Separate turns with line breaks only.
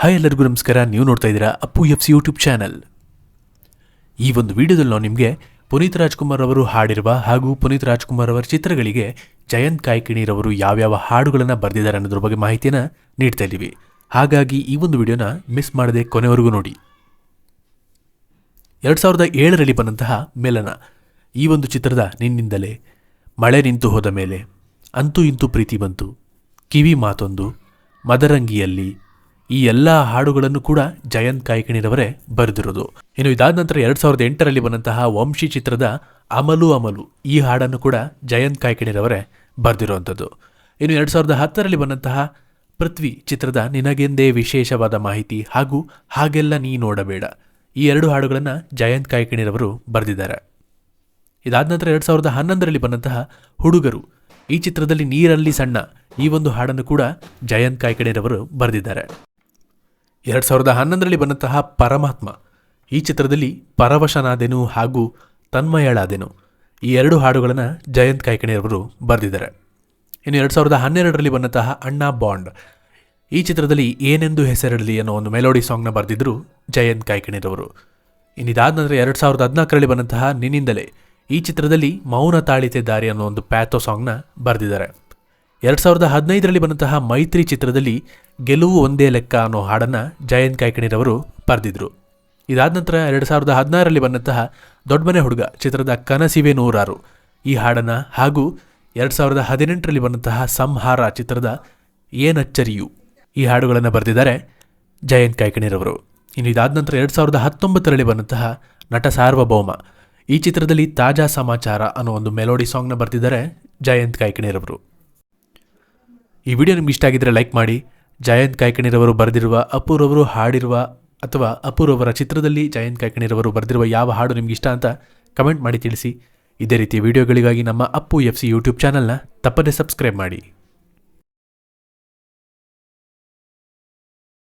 Hi ಎಲ್ಲರಿಗೂ ನಮಸ್ಕಾರ. ನೀವು ನೋಡ್ತಾ ಇದ್ದೀರಾ ಅಪ್ಪು FC ಯೂಟ್ಯೂಬ್ ಚಾನಲ್. ಈ ಒಂದು ವಿಡಿಯೋದಲ್ಲಿ ನಾವು ನಿಮಗೆ ಪುನೀತ್ ರಾಜ್ಕುಮಾರ್ ಅವರು ಹಾಡಿರುವ ಹಾಗೂ ಪುನೀತ್ ರಾಜ್ಕುಮಾರ್ ಅವರ ಚಿತ್ರಗಳಿಗೆ ಜಯಂತ್ ಕಾಯ್ಕಿಣಿರವರು ಯಾವ್ಯಾವ ಹಾಡುಗಳನ್ನು ಬರೆದಿದ್ದಾರೆ ಅನ್ನೋದ್ರ ಬಗ್ಗೆ ಮಾಹಿತಿಯನ್ನು ನೀಡ್ತಾ ಇದ್ದೀವಿ. ಹಾಗಾಗಿ ಈ ಒಂದು ವಿಡಿಯೋನ ಮಿಸ್ ಮಾಡದೆ ಕೊನೆವರೆಗೂ ನೋಡಿ. 2007ರಲ್ಲಿ ಬಂದಂತಹ ಮೆಲನ ಈ ಒಂದು ಚಿತ್ರದ ನಿನ್ನಿಂದಲೇ, ಮಳೆ ನಿಂತು ಹೋದ ಮೇಲೆ, ಅಂತೂ ಇಂತೂ ಪ್ರೀತಿ ಬಂತು, ಕಿವಿ ಮಾತೊಂದು, ಮದರಂಗಿಯಲ್ಲಿ ಈ ಎಲ್ಲ ಹಾಡುಗಳನ್ನು ಕೂಡ ಜಯಂತ್ ಕಾಯ್ಕಿಣಿರವರೇ ಬರೆದಿರೋದು. ಇನ್ನು ಇದಾದ ನಂತರ 2008ರಲ್ಲಿ ಬಂದಂತಹ ವಂಶಿ ಚಿತ್ರದ ಅಮಲು ಅಮಲು ಈ ಹಾಡನ್ನು ಕೂಡ ಜಯಂತ್ ಕಾಯ್ಕಿಣಿರವರೇ ಬರೆದಿರುವಂಥದ್ದು. ಇನ್ನು 2010ರಲ್ಲಿ ಬಂದಂತಹ ಪೃಥ್ವಿ ಚಿತ್ರದ ನಿನಗೆಂದೇ ವಿಶೇಷವಾದ ಮಾಹಿತಿ ಹಾಗೂ ಹಾಗೆಲ್ಲ ನೀ ನೋಡಬೇಡ ಈ ಎರಡು ಹಾಡುಗಳನ್ನು ಜಯಂತ್ ಕಾಯ್ಕಿಣಿರವರು ಬರೆದಿದ್ದಾರೆ. ಇದಾದ ನಂತರ 2011ರಲ್ಲಿ ಬಂದಂತಹ ಹುಡುಗರು ಈ ಚಿತ್ರದಲ್ಲಿ ನೀರಲ್ಲಿ ಸಣ್ಣ ಈ ಒಂದು ಹಾಡನ್ನು ಕೂಡ ಜಯಂತ್ ಕಾಯ್ಕಿಣಿರವರು ಬರೆದಿದ್ದಾರೆ. 2011ರಲ್ಲಿ ಬಂದಂತಹ ಪರಮಾತ್ಮ ಈ ಚಿತ್ರದಲ್ಲಿ ಪರವಶನಾದೆನು ಹಾಗೂ ತನ್ಮಯಳಾದೆನು ಈ ಎರಡು ಹಾಡುಗಳನ್ನು ಜಯಂತ್ ಕಾಯ್ಕಿಣಿರವರು ಬರೆದಿದ್ದಾರೆ. ಇನ್ನು 2012ರಲ್ಲಿ ಬಂದಂತಹ ಅಣ್ಣ ಬಾಂಡ್ ಈ ಚಿತ್ರದಲ್ಲಿ ಏನೆಂದು ಹೆಸರಿಡಲಿ ಅನ್ನೋ ಒಂದು ಮೆಲೋಡಿ ಸಾಂಗ್ನ ಬರೆದಿದ್ದರು ಜಯಂತ್ ಕಾಯ್ಕಿಣಿರವರು. ಇನ್ನಿದಾದ ನಂತರ 2014ರಲ್ಲಿ ಬಂದಂತಹ ನಿನ್ನಿಂದಲೇ ಈ ಚಿತ್ರದಲ್ಲಿ ಮೌನ ತಾಳಿತೆ ದಾರಿ ಅನ್ನೋ ಒಂದು ಪ್ಯಾಥೋ ಸಾಂಗ್ನ ಬರೆದಿದ್ದಾರೆ. 2015ರಲ್ಲಿ ಬಂದಂತಹ ಮೈತ್ರಿ ಚಿತ್ರದಲ್ಲಿ ಗೆಲುವು ಒಂದೇ ಲೆಕ್ಕ ಅನ್ನೋ ಹಾಡನ್ನು ಜಯಂತ್ ಕಾಯ್ಕಿಣಿರವರು ಬರೆದಿದ್ರು. ಇದಾದ ನಂತರ 2016ರಲ್ಲಿ ಬಂದಂತಹ ದೊಡ್ಡಮನೆ ಹುಡುಗ ಚಿತ್ರದ ಕನಸಿವೆ ನೂರಾರು ಈ ಹಾಡನ್ನು ಹಾಗೂ 2018ರಲ್ಲಿ ಬಂದಂತಹ ಸಂಹಾರ ಚಿತ್ರದ ಏನಚ್ಚರಿಯು ಈ ಹಾಡುಗಳನ್ನು ಬರೆದಿದ್ದಾರೆ ಜಯಂತ್ ಕಾಯ್ಕಿಣಿರವರು. ಇನ್ನು ಇದಾದ ನಂತರ 2019ರಲ್ಲಿ ಬಂದಂತಹ ನಟ ಸಾರ್ವಭೌಮ ಈ ಚಿತ್ರದಲ್ಲಿ ತಾಜಾ ಸಮಾಚಾರ ಅನ್ನೋ ಒಂದು ಮೆಲೋಡಿ ಸಾಂಗ್ನ ಬರೆದಿದ್ದಾರೆ ಜಯಂತ್ ಕಾಯ್ಕಿಣಿರವರು. ಈ ವಿಡಿಯೋ ನಿಮ್ಗೆ ಇಷ್ಟ ಆಗಿದ್ದರೆ ಲೈಕ್ ಮಾಡಿ. ಜಯಂತ್ ಕಾಯ್ಕಿಣಿರವರು ಬರೆದಿರುವ ಅಪ್ಪುರವರು ಹಾಡಿರುವ ಅಥವಾ ಅಪ್ಪುರವರ ಚಿತ್ರದಲ್ಲಿ ಜಯಂತ್ ಕಾಯ್ಕಿಣಿರವರು ಬರೆದಿರುವ ಯಾವ ಹಾಡು ನಿಮ್ಗೆ ಇಷ್ಟ ಅಂತ ಕಮೆಂಟ್ ಮಾಡಿ ತಿಳಿಸಿ. ಇದೇ ರೀತಿಯ ವಿಡಿಯೋಗಳಿಗಾಗಿ ನಮ್ಮ ಅಪ್ಪು FC ಯೂಟ್ಯೂಬ್ ಚಾನಲ್ನ ತಪ್ಪದೇ ಸಬ್ಸ್ಕ್ರೈಬ್ ಮಾಡಿ.